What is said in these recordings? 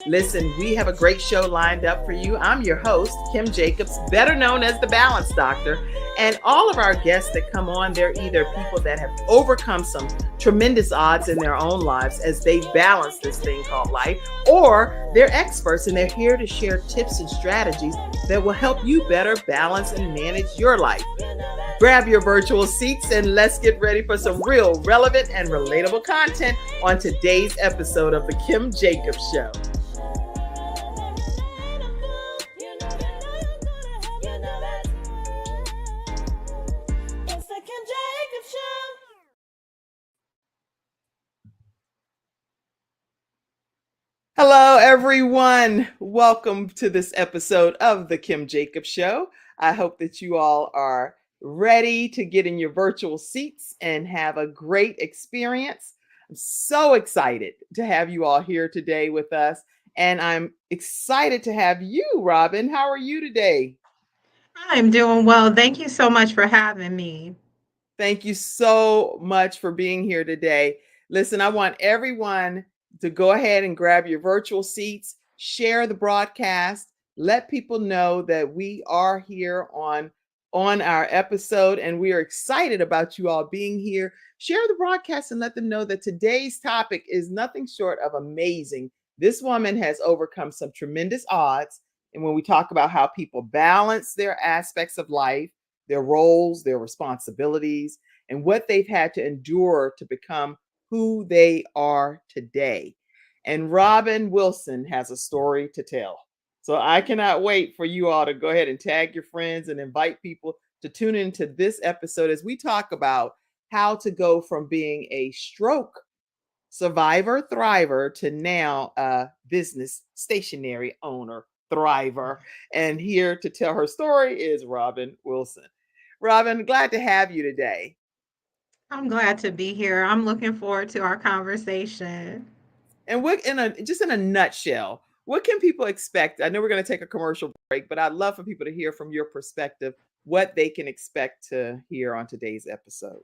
Listen, we have a great show lined up for you. I'm your host, Kim Jacobs, better known as the Balance Doctor. And all of our guests that come on, they're either people that have overcome some tremendous odds in their own lives as they balance this thing called life, or they're experts and they're here to share tips and strategies that will help you better balance and manage your life. Grab your virtual seats and let's get ready for some real, relevant, and relatable content on today's episode of The Kim Jacobs Show. Hello, everyone. Welcome to this episode of The Kim Jacobs Show. I hope that you all are ready to get in your virtual seats and have a great experience. I'm so excited to have you all here today with us. And I'm excited to have you, Robin. How are you today? I'm doing well. Thank you so much for having me. Thank you so much for being here today. Listen, I want everyone to go ahead and grab your virtual seats, share the broadcast, let people know that we are here on our episode and we are excited about you all being here. Share the broadcast and let them know that today's topic is nothing short of amazing. This woman has overcome some tremendous odds. And when we talk about how people balance their aspects of life, their roles, their responsibilities, and what they've had to endure to become who they are today. And Robin Wilson has a story to tell. So I cannot wait for you all to go ahead and tag your friends and invite people to tune into this episode as we talk about how to go from being a stroke survivor thriver to now a business stationery owner thriver. And here to tell her story is Robin Wilson. Robin, glad to have you today. I'm glad to be here. I'm looking forward to our conversation. And what in a nutshell, what can people expect? I know we're going to take a commercial break, but I'd love for people to hear from your perspective what they can expect to hear on today's episode.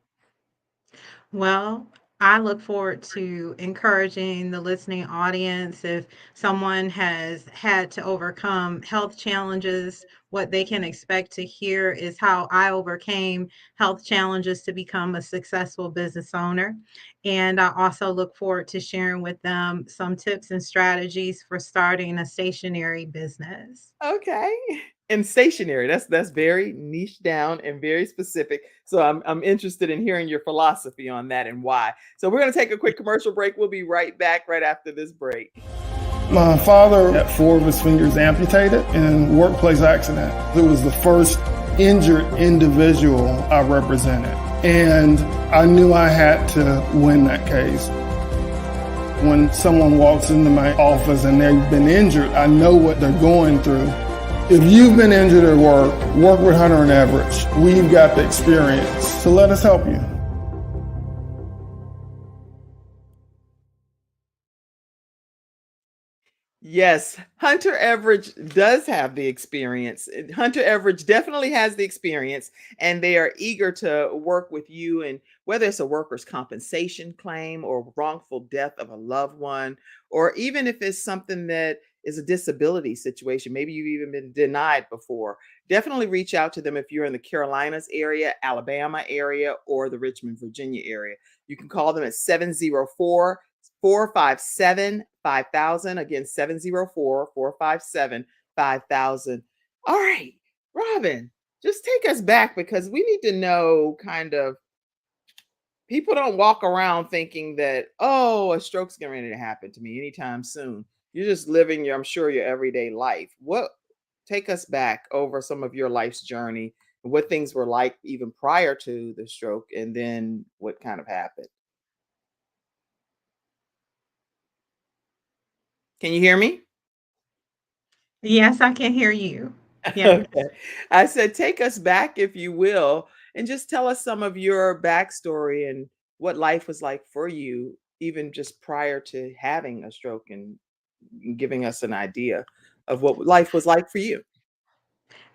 Well, I look forward to encouraging the listening audience. If someone has had to overcome health challenges, what they can expect to hear is how I overcame health challenges to become a successful business owner. And I also look forward to sharing with them some tips and strategies for starting a stationery business. Okay. And stationary. That's very niche down and very specific. So I'm interested in hearing your philosophy on that and why. So we're going to take a quick commercial break. We'll be right back right after this break. My father had 4 of his fingers amputated in a workplace accident. It was the first injured individual I represented. And I knew I had to win that case. When someone walks into my office and they've been injured, I know what they're going through. If you've been injured at work with Hunter and Everett. We've got the experience, so let us help you. Yes, Hunter Everett does have the experience. Hunter Everett definitely has the experience, and they are eager to work with you. And whether it's a workers' compensation claim or wrongful death of a loved one, or even if it's something that is a disability situation, maybe you've even been denied before, definitely reach out to them if you're in the Carolinas area, Alabama area, or the Richmond, Virginia area. You can call them at 704-457-5000. Again, 704-457-5000. All right, Robin, just take us back because we need to know kind of people don't walk around thinking that, oh, a stroke's getting ready to happen to me anytime soon. You're just living your, I'm sure, your everyday life. What take us back over some of your life's journey, what things were like even prior to the stroke, and then what kind of happened. Can you hear me? Yes, I can hear you. Yes. Okay. I said, take us back, if you will, and just tell us some of your backstory and what life was like for you, even just prior to having a stroke, and giving us an idea of what life was like for you.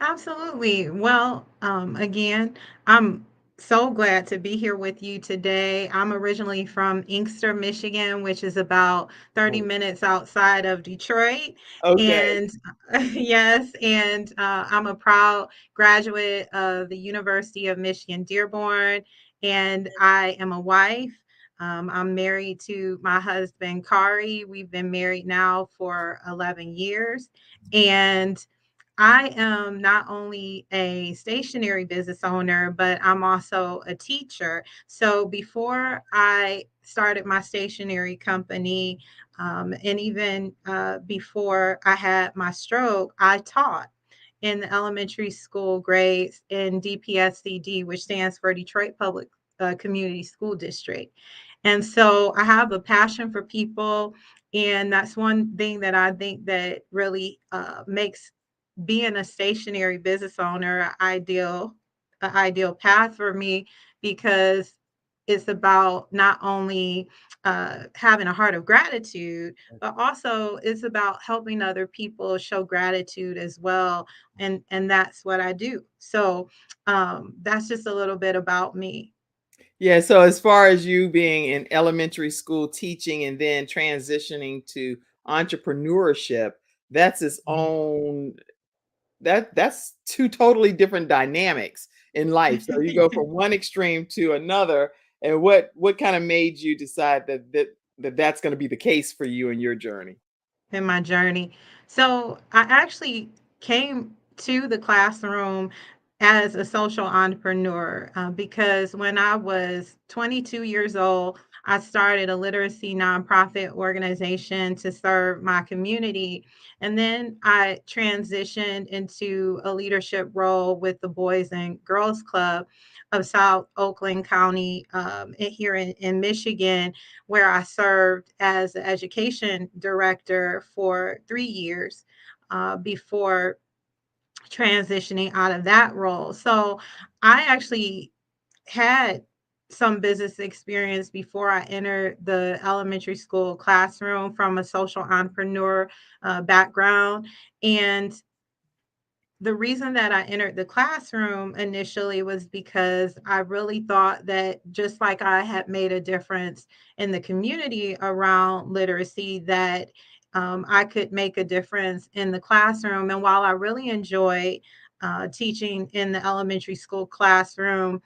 Absolutely. Well, again, I'm So glad to be here with you today. I'm originally from Inkster, Michigan, which is about 30 Oh, minutes outside of Detroit. okay. And yes, and I'm a proud graduate of the University of Michigan Dearborn, and I am a wife. I'm married to my husband, Kari. We've been married now for 11 years. And I am not only a stationery business owner, but I'm also a teacher. So before I started my stationery company, and even before I had my stroke, I taught in the elementary school grades in DPSCD, which stands for Detroit Public Community School District. And so I have a passion for people. And that's one thing that I think that really makes being a stationary business owner an ideal path for me, because it's about not only having a heart of gratitude, but also it's about helping other people show gratitude as well. And that's what I do. So that's just a little bit about me. Yeah, so as far as you being in elementary school teaching and then transitioning to entrepreneurship, that's its own that's two totally different dynamics in life. So you go from one extreme to another, and what kind of made you decide that's going to be the case for you in your journey? In my journey. So I actually came to the classroom as a social entrepreneur because when I was 22 years old, I started a literacy nonprofit organization to serve my community. And then I transitioned into a leadership role with the Boys and Girls Club of South Oakland County here in Michigan, where I served as an education director for 3 years before transitioning out of that role. So I actually had some business experience before I entered the elementary school classroom from a social entrepreneur background. And the reason that I entered the classroom initially was because I really thought that just like I had made a difference in the community around literacy, that I could make a difference in the classroom. And while I really enjoy teaching in the elementary school classroom,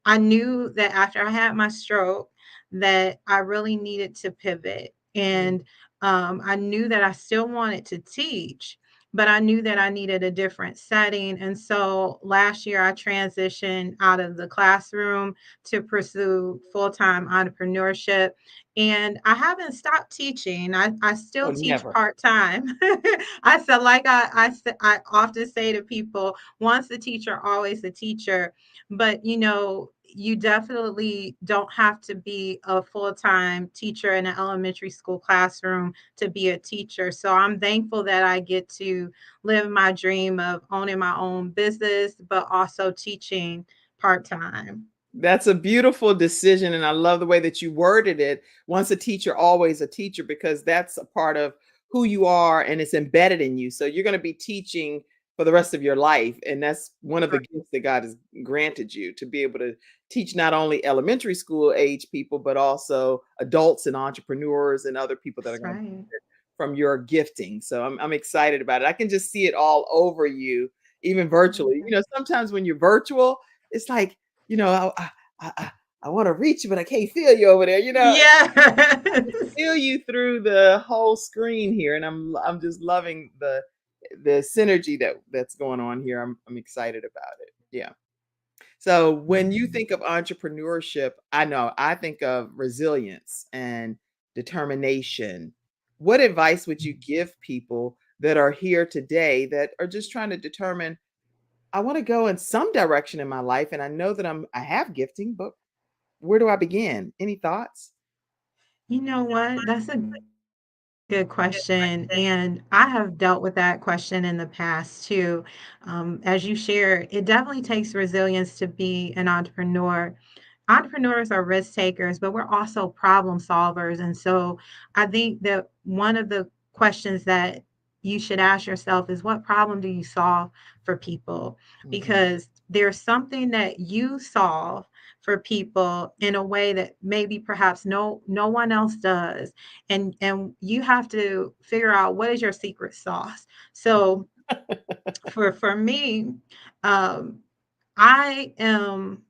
I knew that after I had my stroke that I really needed to pivot. Mm. And I knew that I still wanted to teach, but I knew that I needed a different setting. And so last year I transitioned out of the classroom to pursue full-time entrepreneurship. And I haven't stopped teaching. I Oh, still teach never. part-time. I said, like I often say to people, once the teacher, always the teacher. But you definitely don't have to be a full-time teacher in an elementary school classroom to be a teacher. So I'm thankful that I get to live my dream of owning my own business, but also teaching part-time. That's a beautiful decision, and I love the way that you worded it. Once a teacher, always a teacher, because that's a part of who you are and it's embedded in you. So you're going to be teaching for the rest of your life. And that's one of the Right. gifts that God has granted you to be able to teach not only elementary school age people, but also adults and entrepreneurs and other people that are That's going to right. benefit from your gifting. So I'm excited about it. I can just see it all over you, even virtually. Sometimes when you're virtual, it's like, you know, I, I, I want to reach you, but I can't feel you over there. I can Yes. feel you through the whole screen here, and I'm just loving the synergy that's going on here. I'm excited about it. Yeah. So when you think of entrepreneurship, I know I think of resilience and determination. What advice would you give people that are here today that are just trying to determine I want to go in some direction in my life and I know that I have gifting, but where do I begin? Any thoughts? You know what? That's a good question. And I have dealt with that question in the past too. As you shared, it definitely takes resilience to be an entrepreneur. Entrepreneurs are risk takers, but we're also problem solvers. And so I think that one of the questions that you should ask yourself is what problem do you solve for people? Mhm. Because there's something that you solve for people in a way that maybe perhaps no one else does. And you have to figure out what is your secret sauce. So for me, um, I am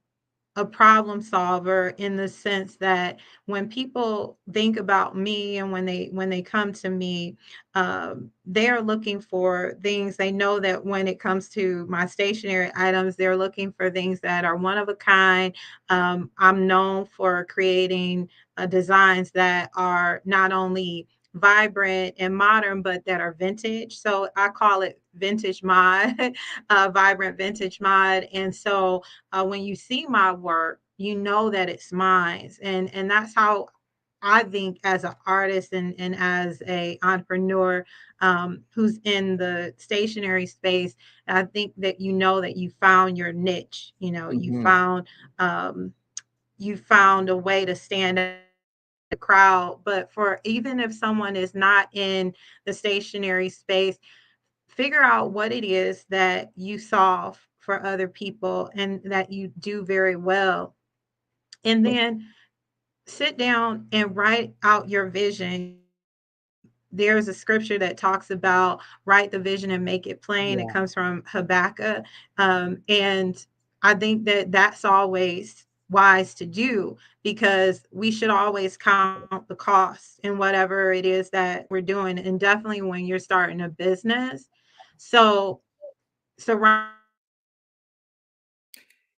a problem solver in the sense that when people think about me and when they come to me, they are looking for things. They know that when it comes to my stationery items, they're looking for things that are one of a kind. I'm known for creating designs that are not only vibrant and modern, but that are vintage. So I call it vintage mod, vibrant vintage mod. And so when you see my work, you know that it's mine, and that's how I think as an artist and as a entrepreneur who's in the stationery space. I think that you know that you found your niche. You know, Mhm. um, you found a way to stand out in the crowd. But for even if someone is not in the stationery space, figure out what it is that you solve for other people and that you do very well. And then sit down and write out your vision. There's a scripture that talks about write the vision and make it plain. It Yeah. comes from Habakkuk. And I think that that's always wise to do because we should always count the costs in whatever it is that we're doing. And definitely when you're starting a business. So surround.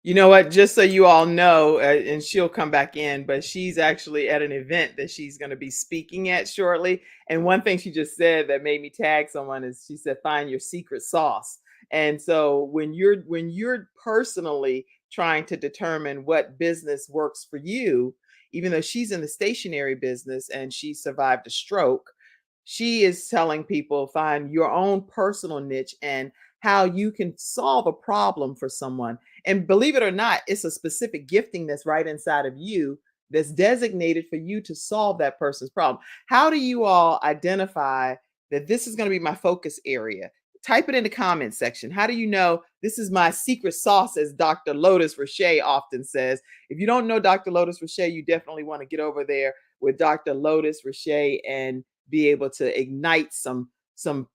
You know what? Just so you all know, and she'll come back in, but she's actually at an event that she's going to be speaking at shortly. And one thing she just said that made me tag someone is she said, "Find your secret sauce." And so when you're personally trying to determine what business works for you, even though she's in the stationery business and she survived a stroke, she is telling people find your own personal niche and how you can solve a problem for someone. And believe it or not, it's a specific gifting that's right inside of you that's designated for you to solve that person's problem. How do you all identify that this is going to be my focus area? Type it in the comment section. How do you know this is my secret sauce, as Dr. Lotus Roche often says? If you don't know Dr. Lotus Roche, you definitely want to get over there with Dr. Lotus Roche and be able to ignite some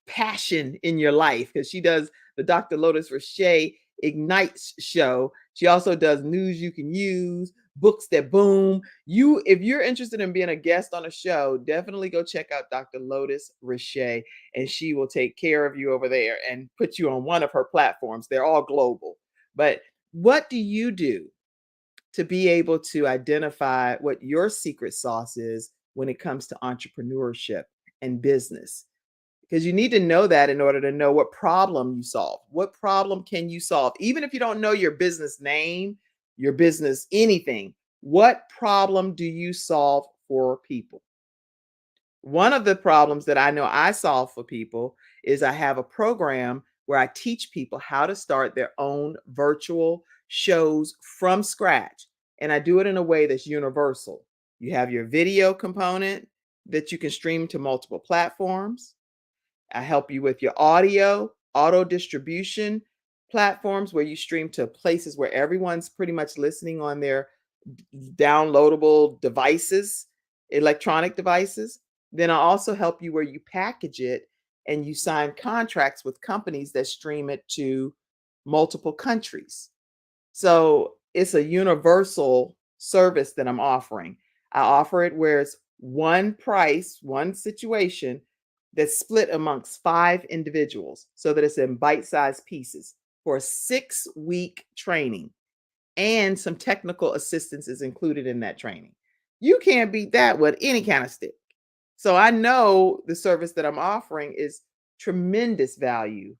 passion in your life, because she does the Dr. Lotus Roche Ignites show. She also does news you can use, books that boom. If you're interested in being a guest on a show, definitely go check out Dr. Lotus Roche, and she will take care of you over there and put you on one of her platforms. They're all global. But what do you do to be able to identify what your secret sauce is when it comes to entrepreneurship and business? Because you need to know that in order to know what problem you solve. What problem can you solve? Even if you don't know your business name, your business anything, what problem do you solve for people? One of the problems that I know I solve for people is I have a program where I teach people how to start their own virtual shows from scratch. And I do it in a way that's universal. You have your video component that you can stream to multiple platforms. I help you with your auto distribution platforms where you stream to places where everyone's pretty much listening on their downloadable devices, electronic devices. Then I also help you where you package it and you sign contracts with companies that stream it to multiple countries. So it's a universal service that I'm offering. I offer it where it's one price, one situation that's split amongst 5 individuals so that it's in bite sized pieces for a 6-week training, and some technical assistance is included in that training. You can't beat that with any kind of stick. So I know the service that I'm offering is tremendous value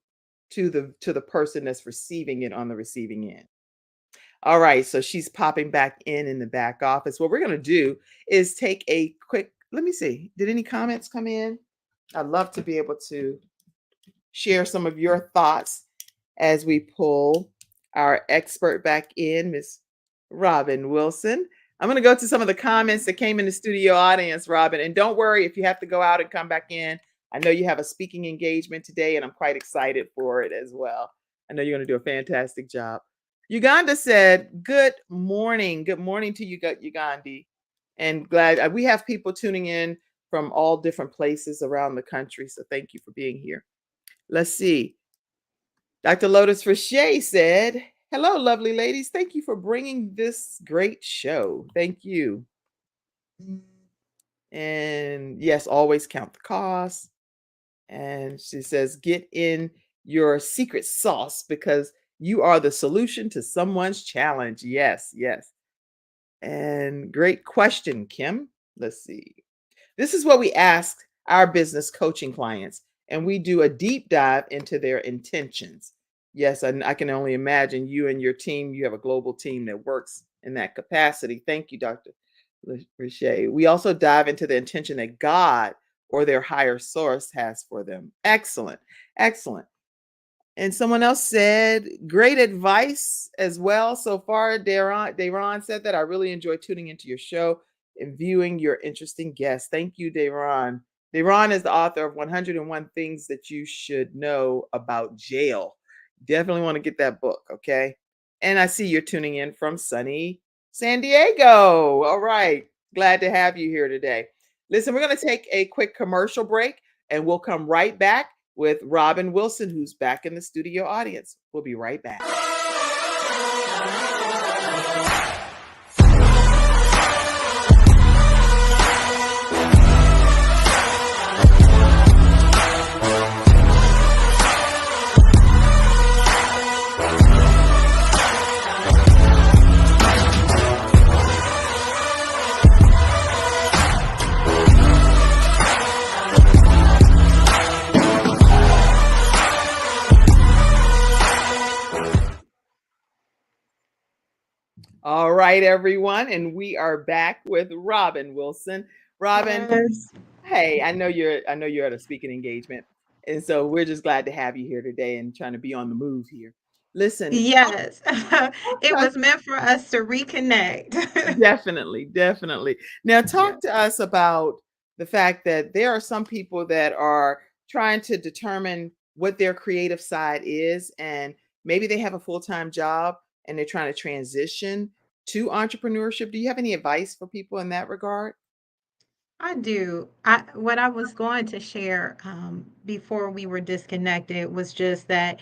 to the person that's receiving it on the receiving end. All right, so she's popping back in the back office. What we're going to do is take a quick, let me see. Did any comments come in? I'd love to be able to share some of your thoughts as we pull our expert back in, Miss Robin Wilson. I'm going to go to some of the comments that came in the studio audience, Robin. And don't worry if you have to go out and come back in. I know you have a speaking engagement today, and I'm quite excited for it as well. I know you're going to do a fantastic job. Uganda said, "Good morning. Good morning to you, Ugandi." And glad we have people tuning in from all different places around the country. So thank you for being here. Let's see. Dr. Lotus Richey said, "Hello, lovely ladies. Thank you for bringing this great show. Thank you." And yes, always count the cost. And she says, "Get in your secret sauce because you are the solution to someone's challenge." Yes, yes. And great question, Kim. Let's see. This is what we ask our business coaching clients, and we do a deep dive into their intentions. Yes, I can only imagine you and your team, you have a global team that works in that capacity. Thank you, Dr. Richey. We also dive into the intention that God or their higher source has for them. Excellent. Excellent. And someone else said, "Great advice as well so far." Dayron said that, "I really enjoy tuning into your show and viewing your interesting guests." Thank you, Dayron. Dayron is the author of 101 Things That You Should Know About Jail. Definitely want to get that book, okay? And I see you're tuning in from sunny San Diego. All right. Glad to have you here today. Listen, we're going to take a quick commercial break and we'll come right back with Robin Wilson, who's back in the studio audience. We'll be right back. All right, everyone, and we are back with Robin Wilson. Robin, Yes. hey, I know you're at a speaking engagement, and so we're just glad to have you here today and trying to be on the move here. Listen, Yes. talk It to us. was meant for us to reconnect. Definitely, definitely. Now, Yeah. talk to us about the fact that there are some people that are trying to determine what their creative side is, and maybe they have a full-time job and they're trying to transition to entrepreneurship. Do you have any advice for people in that regard? I do. What I was going to share before we were disconnected was just that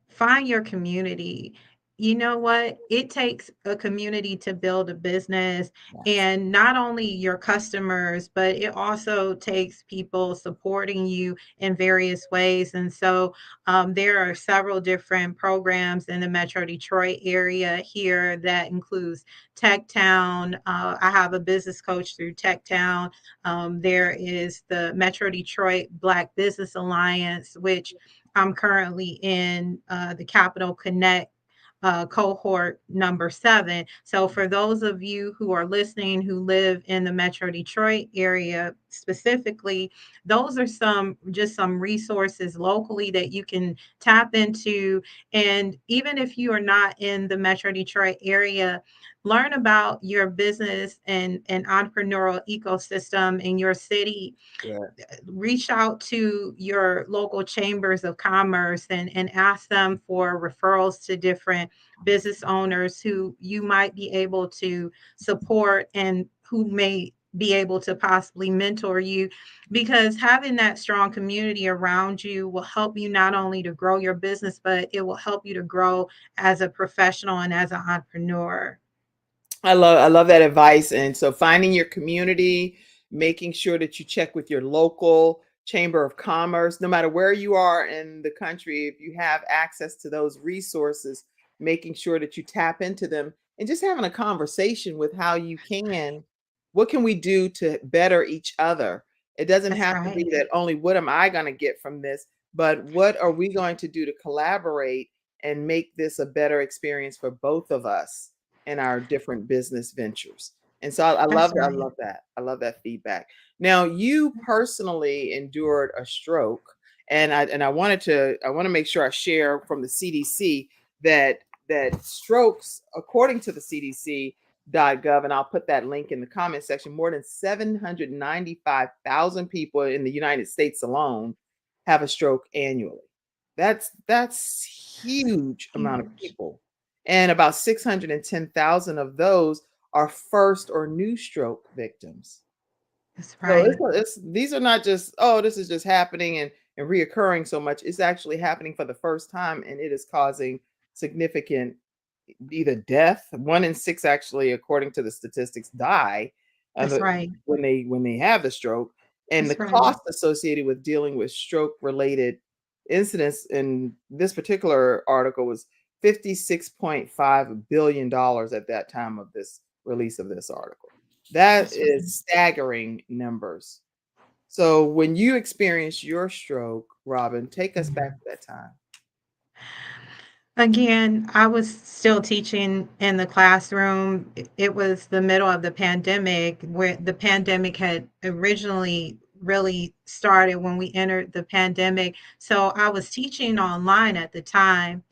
find your community. You know what? It takes a community to build a business, Yes. and not only your customers, but it also takes people supporting you in various ways. And so there are several different programs in the Metro Detroit area here that includes Tech Town. I have a business coach through Tech Town. There is the Metro Detroit Black Business Alliance, which I'm currently in the Capital Connect cohort number 7. So, for those of you who are listening who live in the Metro Detroit area specifically, those are some resources locally that you can tap into. And even if you are not in the Metro Detroit area, learn about your business and entrepreneurial ecosystem in your city. Yeah. Reach out to your local chambers of commerce and ask them for referrals to different business owners who you might be able to support and who may be able to possibly mentor you, because having that strong community around you will help you not only to grow your business, but it will help you to grow as a professional and as an entrepreneur. I love that advice. And so finding your community, making sure that you check with your local chamber of commerce, no matter where you are in the country, if you have access to those resources, making sure that you tap into them and just having a conversation with how you can, what can we do to better each other? It doesn't That's have to be right. that only what am I going to get from this, but what are we going to do to collaborate and make this a better experience for both of us in our different business ventures. And so I love That's that. I right. love that. I love that feedback. Now, you personally endured a stroke, and I want to make sure I share from the CDC that strokes, according to the CDC, and I'll put that link in the comment section. More than 795,000 people in the United States alone have a stroke annually. That's huge amount of Huge. people. And about 610,000 of those are first or new stroke victims. That's So right. these are not just, oh, this is just happening and reoccurring so much. It's actually happening for the first time, and it is causing significant either death. 1 in 6 actually, according to the statistics, die That's right. when they have the stroke. And the That's right. cost associated with dealing with stroke related incidents in this particular article was $56.5 billion at that time of this release of this article. That That's right. is staggering numbers. So when you experienced your stroke, Robin, take us back to that time. Again, I was still teaching in the classroom. It was the middle of the pandemic, where the pandemic had originally really started when we entered the pandemic. So I was teaching online at the time,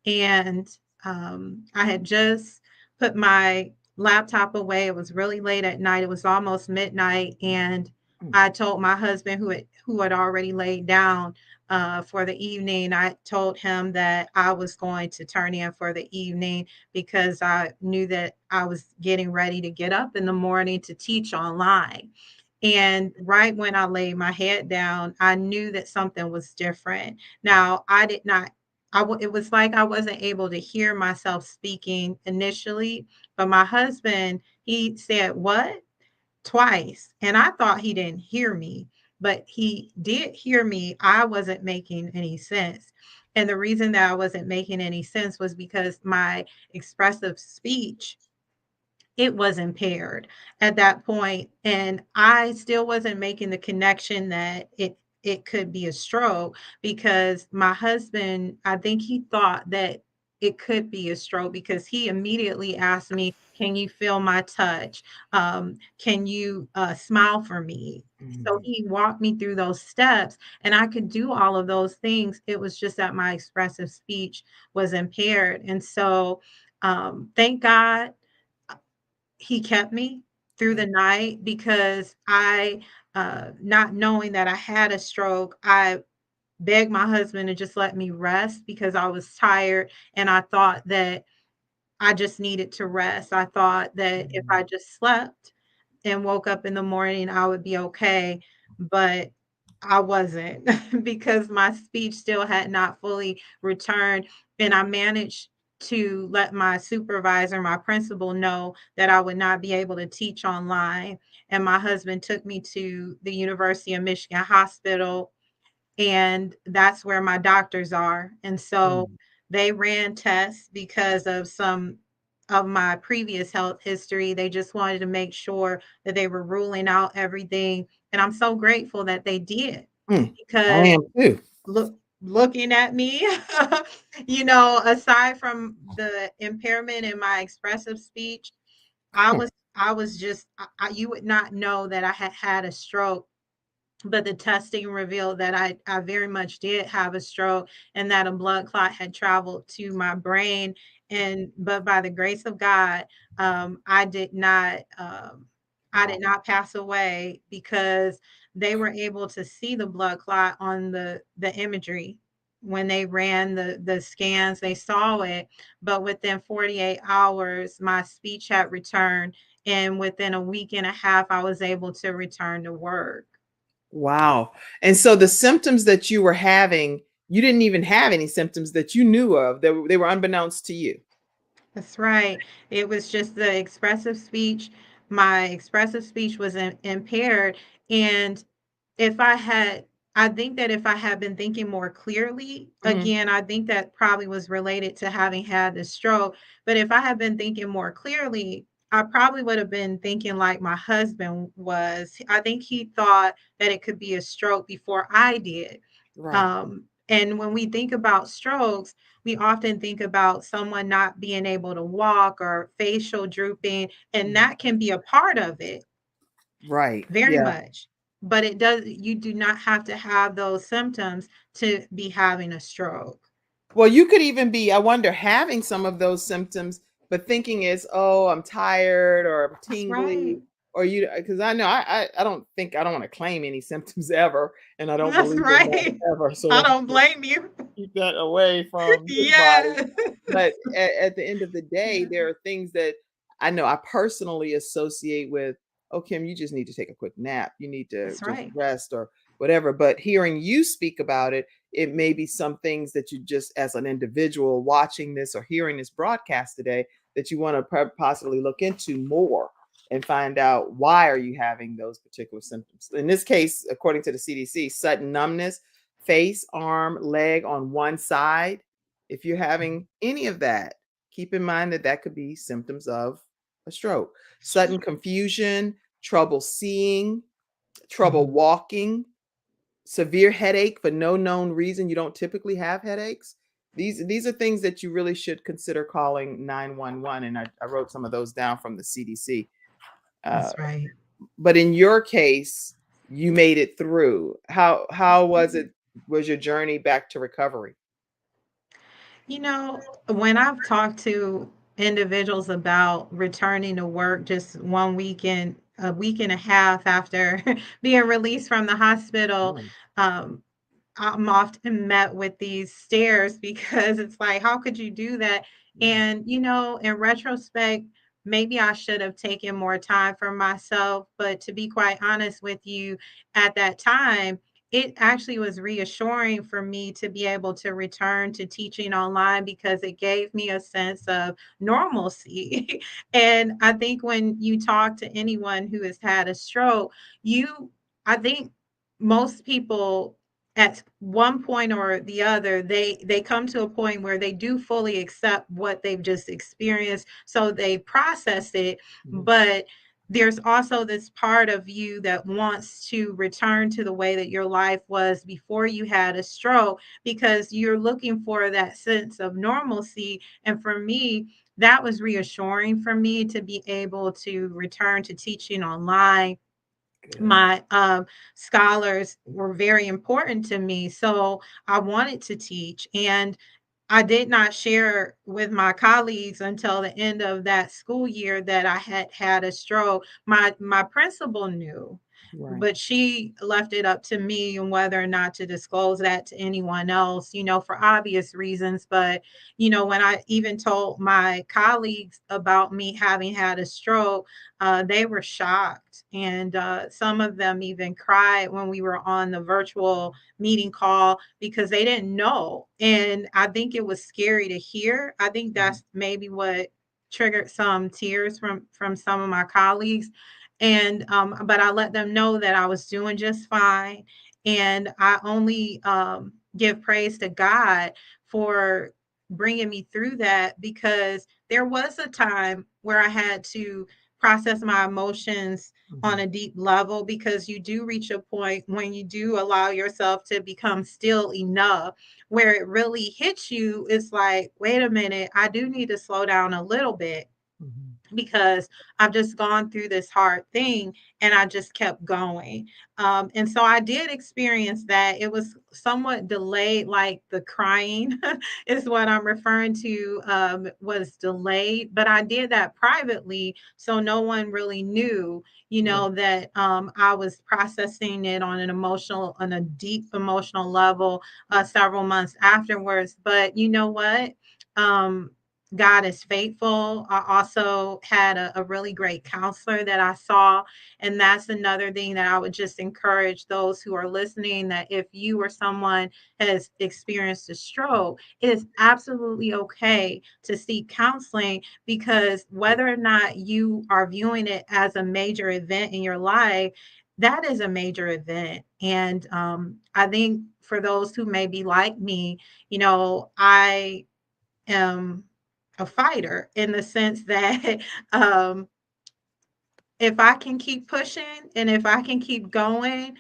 and I had just put my laptop away. It was really late at night. It was almost midnight, and Mm, I told my husband, who had already laid down for the evening. I told him that I was going to turn in for the evening because I knew that I was getting ready to get up in the morning to teach online. And right when I laid my head down, I knew that something was different. Now, I did not. It was like I wasn't able to hear myself speaking initially, but my husband, he said, "What?" twice, and I thought he didn't hear me, but he did hear me. I wasn't making any sense. And the reason that I wasn't making any sense was because my expressive speech, it was impaired at that point, and I still wasn't making the connection that it could be a stroke, because my husband, I think he thought that it could be a stroke, because he immediately asked me, "Can you feel my touch? Can you smile for me?" So mm, he walked me through those steps, and I could do all of those things. It was just that my expressive speech was impaired. And so thank God he kept me through yeah. the night, because not knowing that I had a stroke, I begged my husband to just let me rest, because I was tired, and I thought that I just needed to rest. I thought that if Mm, I just slept and woke up in the morning, I would be okay. But I wasn't, because my speech still had not fully returned. And I managed to let my supervisor, my principal, know that I would not be able to teach online. And my husband took me to the University of Michigan Hospital, and that's where my doctors are. And so mm, they ran tests because of some of my previous health history. They just wanted to make sure that they were ruling out everything. And I'm so grateful that they did, mm. I because am too. looking at me, aside from the impairment in my expressive speech, I was just, you would not know that I had had a stroke, but the testing revealed that I very much did have a stroke, and that a blood clot had traveled to my brain. And but by the grace of God, I did not Wow. pass away, because they were able to see the blood clot on the imagery. When they ran the scans, they saw it, but within 48 hours, my speech had returned, and within a week and a half, I was able to return to work. Wow. And so the symptoms that you were having, you didn't even have any symptoms that you knew of. They were unbeknownst to you. That's right. It was just the expressive speech. My expressive speech was impaired. And if I had, I think that if I had been thinking more clearly, Mhm. again, I think that probably was related to having had the stroke. But if I had been thinking more clearly, I probably would have been thinking like my husband was. I think he thought that it could be a stroke before I did. Right. And when we think about strokes, we often think about someone not being able to walk or facial drooping, and Mhm. that can be a part of it, Right. very Yeah. much. But you do not have to have those symptoms to be having a stroke. Well, you could even be, I wonder, having some of those symptoms but thinking is, oh, I'm tired or I'm That's tingly, right. or you, because I know I don't think, I don't want to claim any symptoms ever, and I don't That's believe in that right. ever. So I let's don't blame you. keep that away from this body. Yeah. But at the end of the day, there are things that I know I personally associate with, oh, Kim, you just need to take a quick nap. You need to That's just right. rest or whatever. But hearing you speak about it, it may be some things that you just, as an individual watching this or hearing this broadcast today, that you want to possibly look into more and find out, why are you having those particular symptoms. In this case, according to the CDC, sudden numbness, face, arm, leg on one side. If you're having any of that, keep in mind that that could be symptoms of a stroke. Sudden confusion, trouble seeing, trouble walking, severe headache for no known reason. You don't typically have headaches. These are things that you really should consider calling 911. And I wrote some of those down from the CDC. Uh, That's right. but in your case, you made it through. How was it? Was your journey back to recovery? When I've talked to individuals about returning to work just one weekend, a week and a half after being released from the hospital, Mm, um, I'm often met with these stares because it's like, how could you do that? mm, And, in retrospect, maybe I should have taken more time for myself. But to be quite honest with you, at that time, it actually was reassuring for me to be able to return to teaching online because it gave me a sense of normalcy. And I think when you talk to anyone who has had a stroke, I think most people at one point or the other they come to a point where they do fully accept what they've just experienced, so they process it. mhm, But there's also this part of you that wants to return to the way that your life was before you had a stroke, because you're looking for that sense of normalcy. And for me, that was reassuring for me to be able to return to teaching online. good. My scholars were very important to me, so I wanted to teach. And I did not share with my colleagues until the end of that school year that I had had a stroke. My principal knew, Right. but she left it up to me and whether or not to disclose that to anyone else, for obvious reasons. But, when I even told my colleagues about me having had a stroke, they were shocked. And some of them even cried when we were on the virtual meeting call because they didn't know. And I think it was scary to hear. I think Mhm, that's maybe what triggered some tears from some of my colleagues. And but I let them know that I was doing just fine. And I only give praise to God for bringing me through that, because there was a time where I had to process my emotions on mhm, a deep level, because you do reach a point when you do allow yourself to become still enough where it really hits you. It's like, wait a minute, I do need to slow down a little bit, mhm. because I've just gone through this hard thing and I just kept going. And so I did experience that. It was somewhat delayed, like the crying is what I'm referring to, was delayed, but I did that privately. So no one really knew, Yeah. that I was processing it on a deep emotional level several months afterwards. But you know what? Um, God is faithful. I also had a really great counselor that I saw. And that's another thing that I would just encourage those who are listening, that if you or someone has experienced a stroke, it is absolutely okay to seek counseling, because whether or not you are viewing it as a major event in your life, that is a major event. And I think for those who may be like me, I am a fighter in the sense that um, if I can keep pushing and if I can keep going,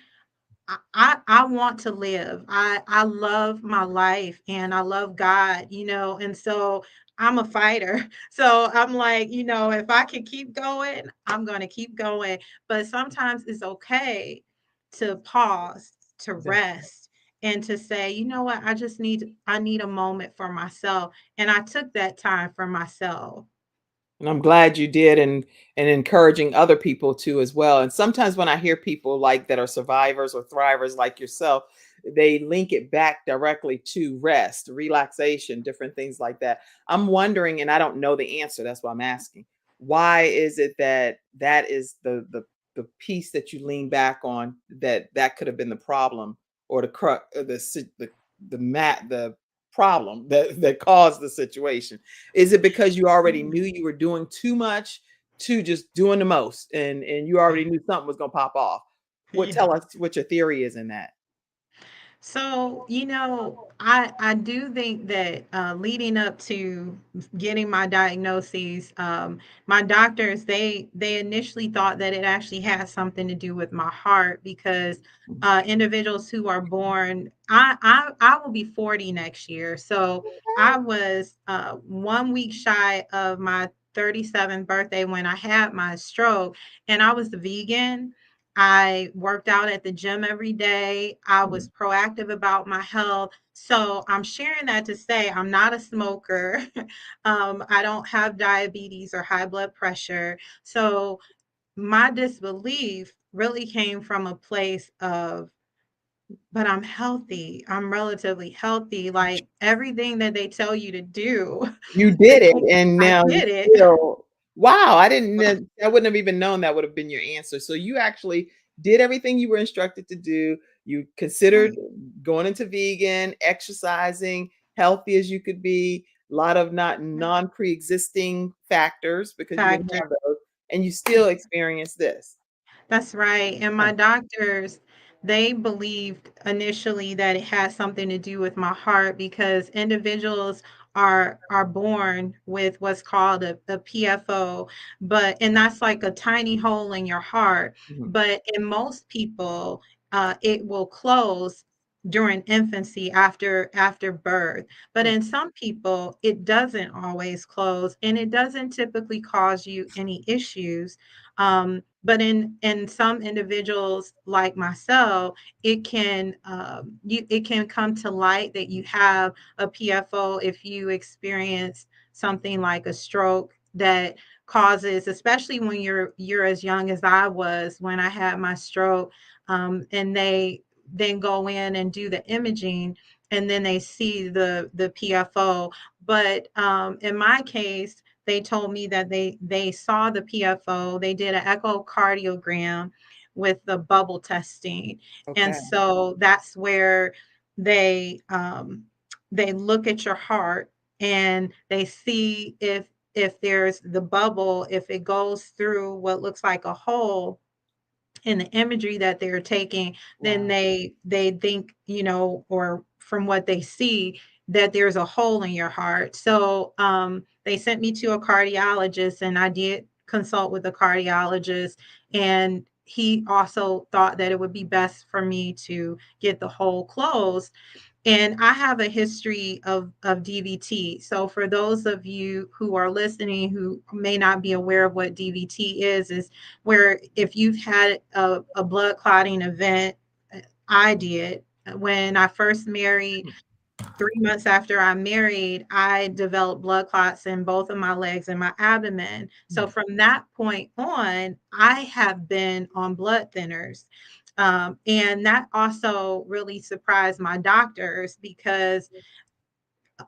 I want to live. I love my life and I love God, and so I'm a fighter. So I'm like, if I can keep going, I'm going to keep going. But sometimes it's okay to pause, to That- rest, and to say, you know what, I need a moment for myself. And I took that time for myself. And I'm glad you did, and encouraging other people too as well. And sometimes when I hear people like that are survivors or thrivers like yourself, they link it back directly to rest, relaxation, different things like that. I'm wondering, and I don't know the answer, that's why I'm asking. Why is it that that is the piece that you lean back on, that could have been the problem, or the the problem that caused the situation? Is it because you already knew you were doing too much, to just doing the most, and you already knew something was going to pop off? What, Yeah. tell us what your theory is in that. So, I do think that leading up to getting my diagnoses, my doctors they initially thought that it actually had something to do with my heart because individuals who are born, I will be 40 next year, so I was 1 week shy of my 37th birthday when I had my stroke, and I was the vegan. I worked out at the gym every day. I was Mhm. proactive about my health. So I'm sharing that to say I'm not a smoker. I don't have diabetes or high blood pressure. So my disbelief really came from a place of, but I'm healthy. I'm relatively healthy. Like everything that they tell you to do, You did it, I and I now you did it. still, wow, I didn't I wouldn't have even known that would have been your answer. So you actually did everything you were instructed to do. You considered Right. going into vegan, exercising, healthy as you could be, a lot of not non-pre-existing factors because you didn't Factor. have those, and you still experienced this. That's right. And Huh. my doctors, they believed initially that it had something to do with my heart because individuals are born with what's called a PFO, but and that's like a tiny hole in your heart. Mhm. But in most people, it will close during infancy after birth. But Mm. in some people, it doesn't always close, and it doesn't typically cause you any issues. But in some individuals like myself, it can come to light that you have a PFO if you experience something like a stroke that causes, especially when you're as young as I was when I had my stroke, and they then go in and do the imaging and then they see the PFO. But in my case, they told me that they saw the PFO, they did an echocardiogram with the bubble testing. And Okay. so that's where they they look at your heart and they see if there's the bubble, if it goes through what looks like a hole in the imagery that they're taking, then Wow. they think, or from what they see, that there's a hole in your heart. So they sent me to a cardiologist, and I did consult with a cardiologist, and he also thought that it would be best for me to get the hole closed. And I have a history of DVT. So for those of you who are listening who may not be aware of what DVT is where if you've had a blood clotting event, I did. When I first married, 3 months after I married, I developed blood clots in both of my legs and my abdomen. So Mm. from that point on, I have been on blood thinners. And that also really surprised my doctors because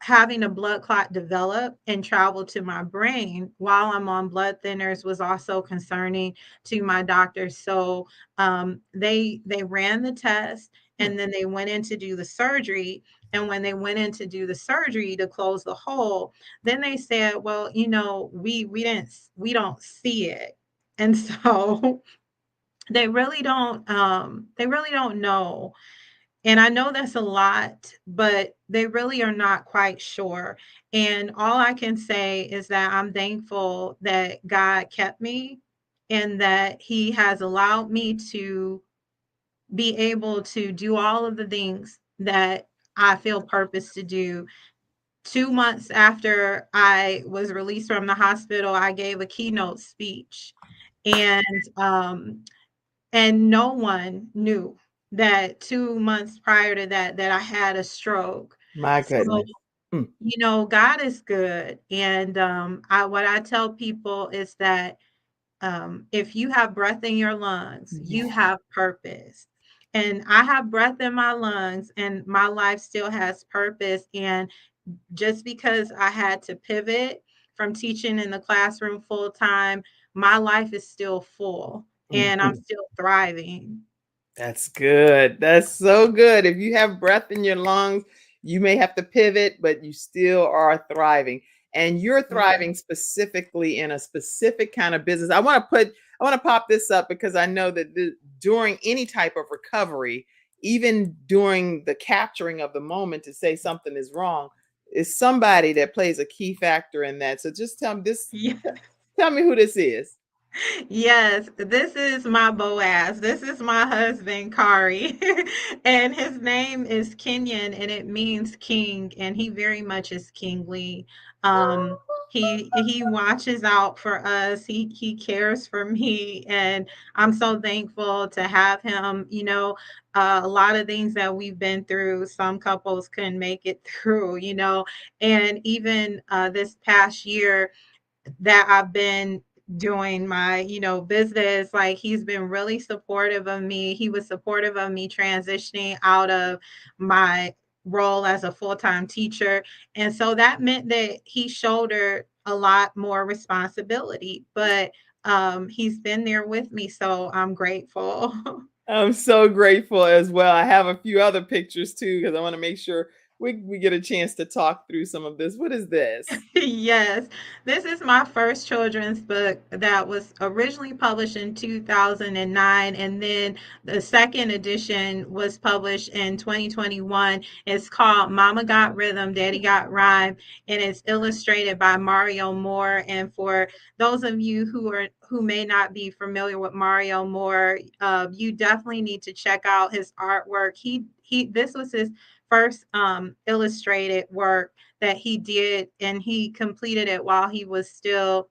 having a blood clot develop and travel to my brain while I'm on blood thinners was also concerning to my doctor. So they ran the test Mm. and then they went in to do the surgery. And when they went in to do the surgery to close the hole, then they said, "Well, we don't see it." And so they really don't know, and I know that's a lot, but they really are not quite sure. And all I can say is that I'm thankful that God kept me and that He has allowed me to be able to do all of the things that I feel purpose to do. 2 months after I was released from the hospital, I gave a keynote speech. And and no one knew that 2 months prior to that I had a stroke. My So goodness. Mm. God is good. And what I tell people is that if you have breath in your lungs, you Yeah. have purpose. And I have breath in my lungs, and my life still has purpose. And just because I had to pivot from teaching in the classroom full time, my life is still full and I'm Mhm. still thriving. That's good. That's so good. If you have breath in your lungs, you may have to pivot, but you still are thriving. And you're Yeah. thriving specifically in a specific kind of business. I want to pop this up because I know that during any type of recovery, even during the capturing of the moment to say something is wrong, is somebody that plays a key factor in that. So just Yeah. tell me who this is. Yes, this is my Boaz. This is my husband, Kari. And his name is Kenyan and it means king, and he very much is kingly. He watches out for us. He cares for me, and I'm so thankful to have him. A lot of things that we've been through, some couples couldn't make it through, and even this past year that I've been doing my, business, like he's been really supportive of me. He was supportive of me transitioning out of my role as a full-time teacher. And so that meant that he shouldered a lot more responsibility, but he's been there with me, so I'm grateful. I'm so grateful as well. I have a few other pictures too because I want to make sure we get a chance to talk through some of this. What is this? Yes, this is my first children's book that was originally published in 2009, and then the second edition was published in 2021. It's called Mama Got Rhythm, Daddy Got Rhyme, and it's illustrated by Mario Moore. And for those of you who may not be familiar with Mario Moore, you definitely need to check out his artwork. He this was his first illustrated work that he did, and he completed it while he was still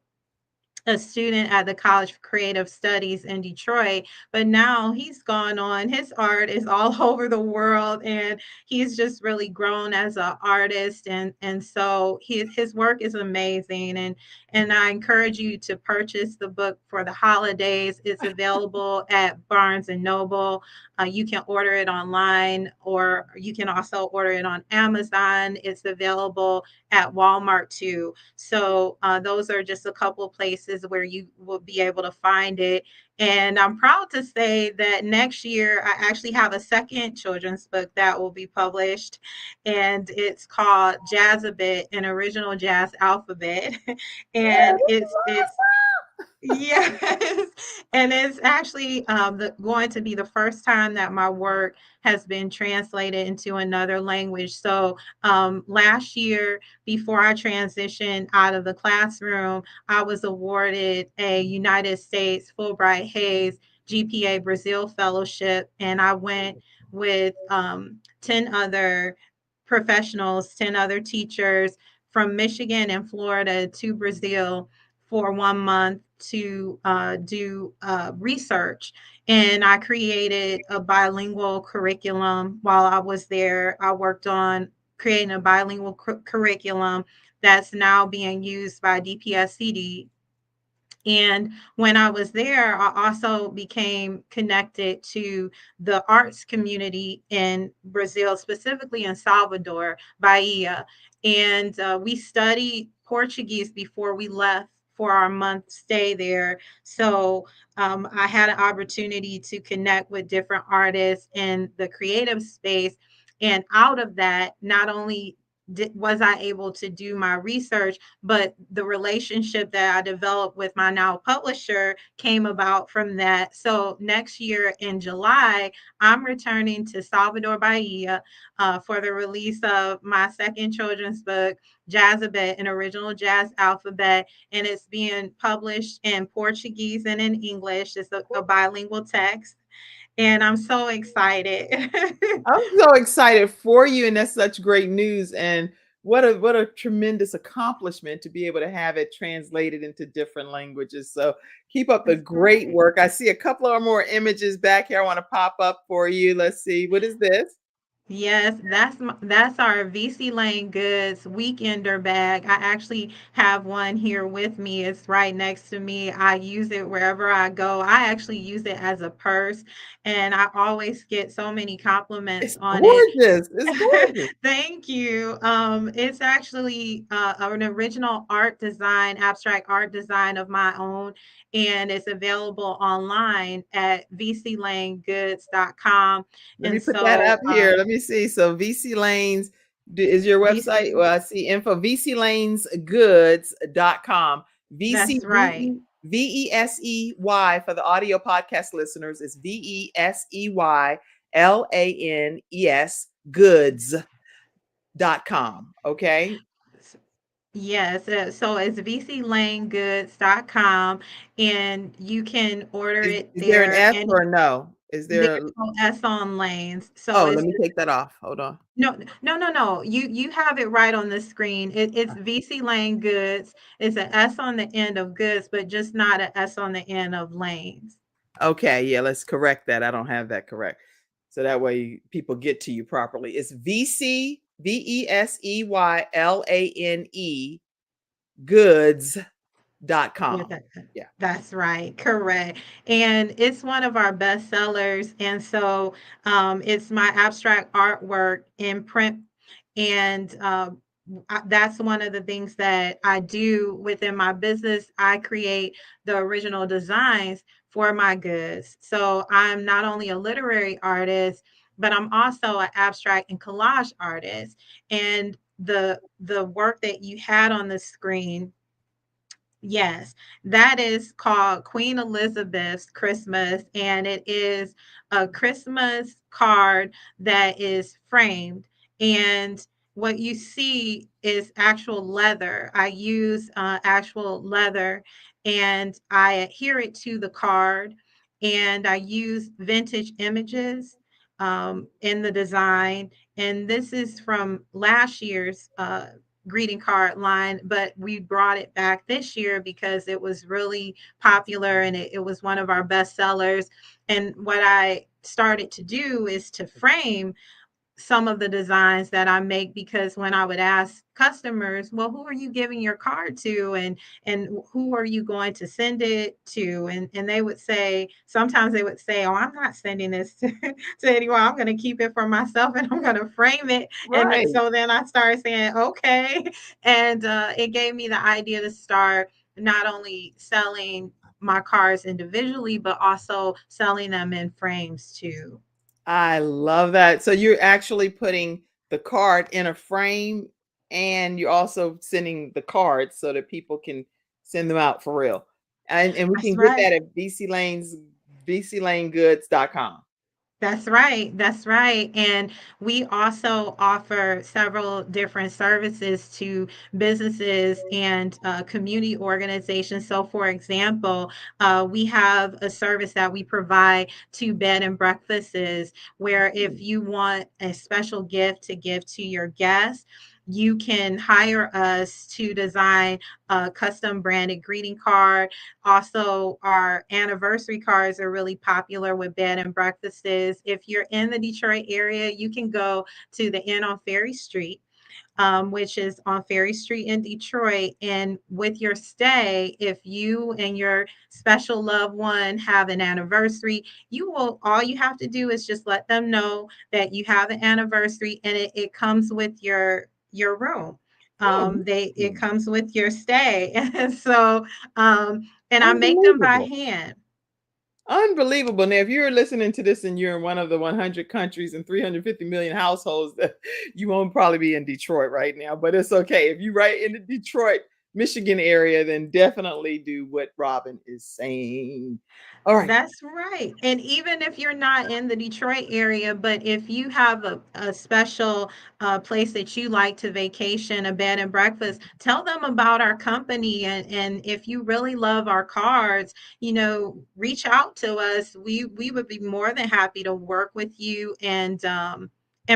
a student at the College of Creative Studies in Detroit, but now he's gone on. His art is all over the world, and he's just really grown as an artist. And so his work is amazing. And I encourage you to purchase the book for the holidays. It's available at Barnes and Noble. You can order it online, or you can also order it on Amazon. It's available at Walmart too. So those are just a couple of places where you will be able to find it. And I'm proud to say that next year I actually have a second children's book that will be published, and it's called Jazzabit, an original jazz alphabet. And it's yes, and it's actually going to be the first time that my work has been translated into another language. So last year, before I transitioned out of the classroom, I was awarded a United States Fulbright Hayes GPA Brazil Fellowship, and I went with 10 other professionals, 10 other teachers from Michigan and Florida to Brazil for 1 month to do research. And I created a bilingual curriculum while I was there. I worked on creating a bilingual curriculum that's now being used by DPSCD. And when I was there, I also became connected to the arts community in Brazil, specifically in Salvador, Bahia. And we studied Portuguese before we left for our month stay there. So I had an opportunity to connect with different artists in the creative space. And out of that, not only was I able to do my research, but the relationship that I developed with my now publisher came about from that. So next year in July, I'm returning to Salvador Bahia for the release of my second children's book, Jazzabet, an original jazz alphabet, and it's being published in Portuguese and in English. It's a bilingual text, and I'm so excited. I'm so excited for you, and that's such great news. And what a tremendous accomplishment to be able to have it translated into different languages. So keep up the That's great right. work. I see a couple of more images back here I want to pop up for you. Let's see. What is this? Yes, that's our VC Lane Goods weekender bag. I actually have one here with me. It's right next to me. I use it wherever I go. I actually use it as a purse, and I always get so many compliments It's on it. gorgeous. It's gorgeous. Thank you. It's actually an original art design, abstract art design of my own, and it's available online at vclanegoods.com. Let me And put that so, up here. Let me see. So VC Lanes is your website. VC, Well, I see info vclanesgoods.com. VC that's right. VESEY for the audio podcast listeners is VESEYLANES goods.com. Okay. Yes, so it's vclanegoods.com, and you can order it Is there an there. S And or a no? Is there's there no S on lanes, so oh, it's let me take that off. Hold on. no, no, no, no. You have it right on the screen. It's VC Lane Goods. It's an S on the end of goods, but just not an S on the end of lanes. Okay, yeah, let's correct that. I don't have that correct. So that way people get to you properly. It's VCVESEYLANE Yeah, goods.com. Yeah. that's right. Correct. And it's one of our best sellers. And so it's my abstract artwork in print. And that's one of the things that I do within my business. I create the original designs for my goods. So I'm not only a literary artist, but I'm also an abstract and collage artist. And the work that you had on the screen, yes, that is called Queen Elizabeth's Christmas, and it is a Christmas card that is framed. And what you see is actual leather. I use actual leather, and I adhere it to the card, and I use vintage images in the design. And this is from last year's greeting card line, but we brought it back this year because it was really popular, and it was one of our best sellers. And what I started to do is to frame some of the designs that I make, because when I would ask customers, well, who are you giving your card to, and who are you going to send it to? And they would say, sometimes they would say, oh, I'm not sending this to anyone. I'm going to keep it for myself, and I'm going to frame it. And Right. so then I started saying, okay. And it gave me the idea to start not only selling my cards individually, but also selling them in frames too. I love that. So you're actually putting the card in a frame and you're also sending the cards so that people can send them out for real. And we That's can get right. that at vclanegoods.com. That's right. That's right. And we also offer several different services to businesses and community organizations. So, for example, we have a service that we provide to bed and breakfasts, where if you want a special gift to give to your guests, you can hire us to design a custom branded greeting card. Also, our anniversary cards are really popular with bed and breakfasts. If you're in the Detroit area, you can go to the Inn on Ferry Street, which is on Ferry Street in Detroit. And with your stay, if you and your special loved one have an anniversary, all you have to do is just let them know that you have an anniversary, and it comes with your room. Oh, It comes with your stay. And so and I make them by unbelievable. hand. Unbelievable. Now, if you're listening to this and you're in one of the 100 countries and 350 million households, that you won't probably be in Detroit right now, but it's okay. If you're right in the Detroit, Michigan area, then definitely do what Robin is saying. All right. That's right. And even if you're not in the Detroit area, but if you have a special place that you like to vacation, a bed and breakfast, tell them about our company. And if you really love our cards, reach out to us. We would be more than happy to work with you and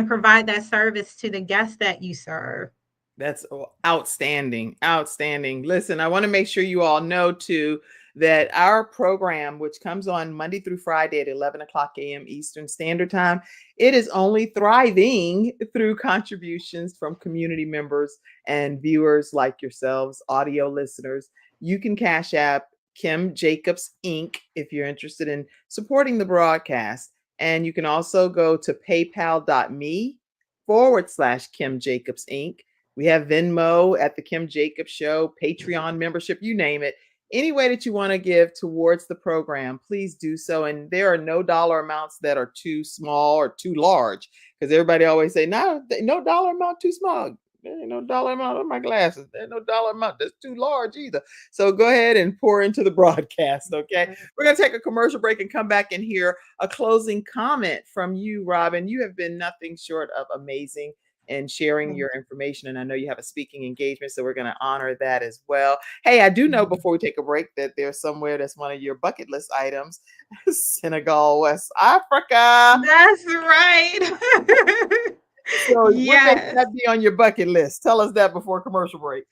provide that service to the guests that you serve. That's outstanding. Outstanding. Listen, I want to make sure you all know too that our program, which comes on Monday through Friday at 11 o'clock a.m. Eastern Standard Time, it is only thriving through contributions from community members and viewers like yourselves, audio listeners. You can Cash App Kim Jacobs Inc. if you're interested in supporting the broadcast. And you can also go to paypal.me/Kim Jacobs Inc. We have Venmo at the Kim Jacobs Show, Patreon membership, you name it. Any way that you want to give towards the program, please do so. And there are no dollar amounts that are too small or too large, because everybody always say, no dollar amount too small. There ain't no dollar amount on my glasses. There's no dollar amount that's too large either. So go ahead and pour into the broadcast, okay? We're going to take a commercial break and come back and hear a closing comment from you, Robin. You have been nothing short of amazing and sharing your information. And I know you have a speaking engagement, so we're going to honor that as well. Hey, I do know before we take a break that there's somewhere that's one of your bucket list items, Senegal, West Africa. That's right. So what makes Yes. that be on your bucket list? Tell us that before commercial break.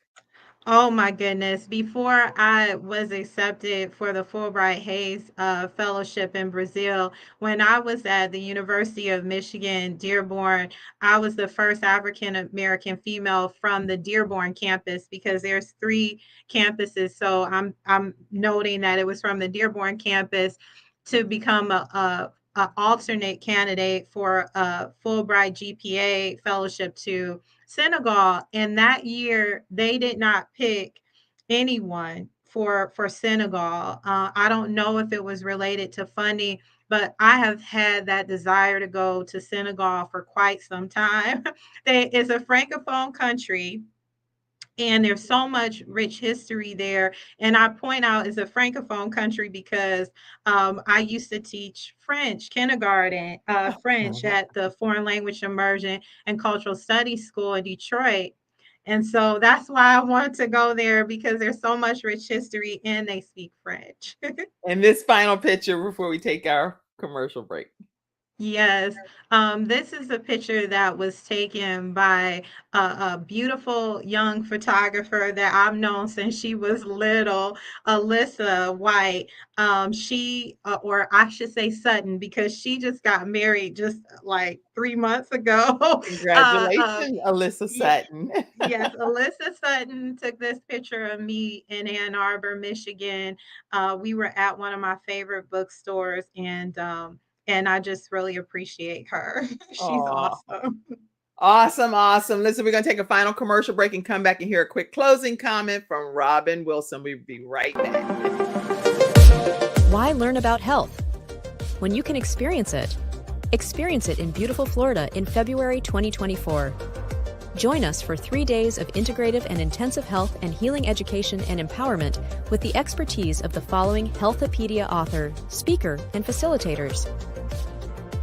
Oh my goodness. Before I was accepted for the Fulbright Hayes Fellowship in Brazil, when I was at the University of Michigan, Dearborn, I was the first African American female from the Dearborn campus, because there's three campuses. So I'm noting that it was from the Dearborn campus to become a alternate candidate for a Fulbright GPA fellowship to Senegal. And that year, they did not pick anyone for Senegal. I don't know if it was related to funding, but I have had that desire to go to Senegal for quite some time. It's a francophone country, and there's so much rich history there. And I point out it's a francophone country because I used to teach French kindergarten, French Mhm. at the Foreign Language Immersion and Cultural Studies School in Detroit. And so that's why I wanted to go there, because there's so much rich history and they speak French. And this final picture before we take our commercial break. Yes, this is a picture that was taken by a beautiful young photographer that I've known since she was little, Alyssa White. Or I should say Sutton, because she just got married just like 3 months ago. uh, uh, Congratulations, Alyssa yeah, Sutton. yes, Alyssa Sutton took this picture of me in Ann Arbor, Michigan. We were at one of my favorite bookstores, and I just really appreciate her. She's Aw. awesome. Awesome, awesome. Listen, we're going to take a final commercial break and come back and hear a quick closing comment from Robin Wilson. We'll be right back. Why learn about health when you can experience it? Experience it in beautiful Florida in February 2024. Join us for 3 days of integrative and intensive health and healing education and empowerment with the expertise of the following Healthopedia author, speaker, and facilitators.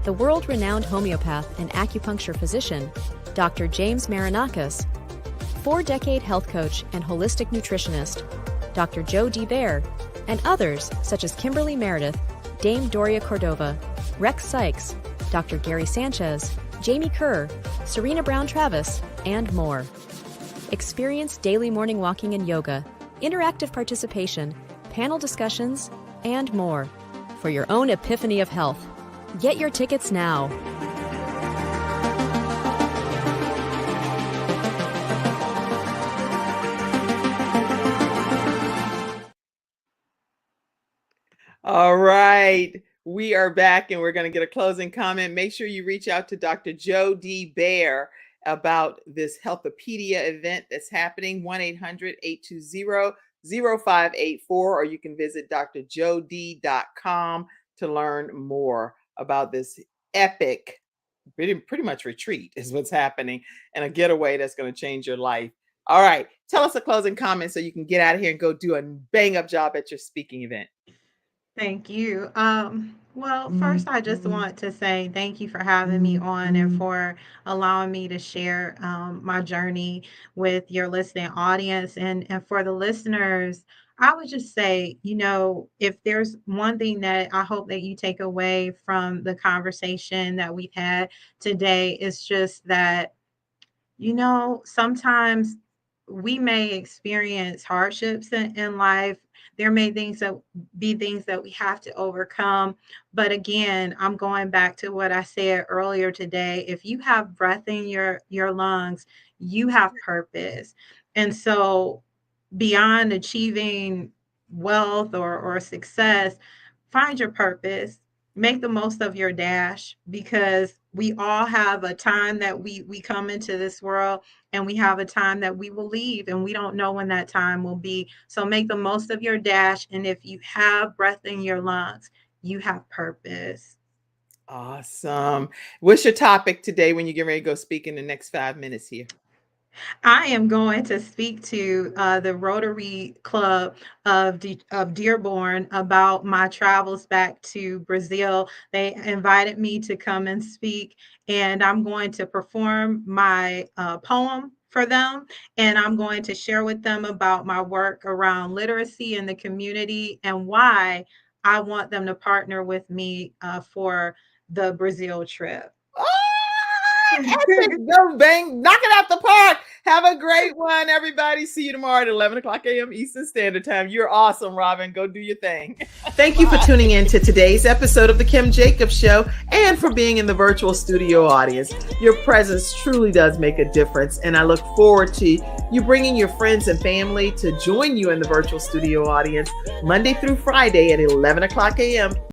The world-renowned homeopath and acupuncture physician, Dr. James Marinakis, 4-decade health coach and holistic nutritionist, Dr. Joe D. Bear, and others such as Kimberly Meredith, Dame Doria Cordova, Rex Sykes, Dr. Gary Sanchez, Jamie Kerr, Serena Brown-Travis, and more. Experience daily morning walking and yoga, interactive participation, panel discussions, and more for your own epiphany of health. Get your tickets now. All right. We are back and we're going to get a closing comment. Make sure you reach out to Dr. Joe D. Bear about this Healthopedia event that's happening, 1-800-820-0584, or you can visit drjod.com to learn more about this epic, pretty much retreat is what's happening, and a getaway that's going to change your life. All right. Tell us a closing comment so you can get out of here and go do a bang up job at your speaking event. Thank you. Well, first, I just want to say thank you for having me on and for allowing me to share my journey with your listening audience. And for the listeners, I would just say, if there's one thing that I hope that you take away from the conversation that we've had today, is just that, sometimes we may experience hardships in life. There may be things that we have to overcome. But again, I'm going back to what I said earlier today. If you have breath in your lungs, you have purpose. And so beyond achieving wealth or success, find your purpose, make the most of your dash, because we all have a time that we come into this world, and we have a time that we will leave, and we don't know when that time will be. So make the most of your dash, and if you have breath in your lungs, you have purpose. Awesome. What's your topic today when you get ready to go speak in the next 5 minutes here? I am going to speak to the Rotary Club of Dearborn about my travels back to Brazil. They invited me to come and speak, and I'm going to perform my poem for them. And I'm going to share with them about my work around literacy in the community and why I want them to partner with me for the Brazil trip. Epic. Go bang, knock it out the park. Have a great one, everybody. See you tomorrow at 11 o'clock a.m. Eastern Standard Time. You're awesome, Robin. Go do your thing. Thank you for tuning in to today's episode of The Kim Jacobs Show and for being in the virtual studio audience. Your presence truly does make a difference, and I look forward to you bringing your friends and family to join you in the virtual studio audience Monday through Friday at 11 o'clock a.m.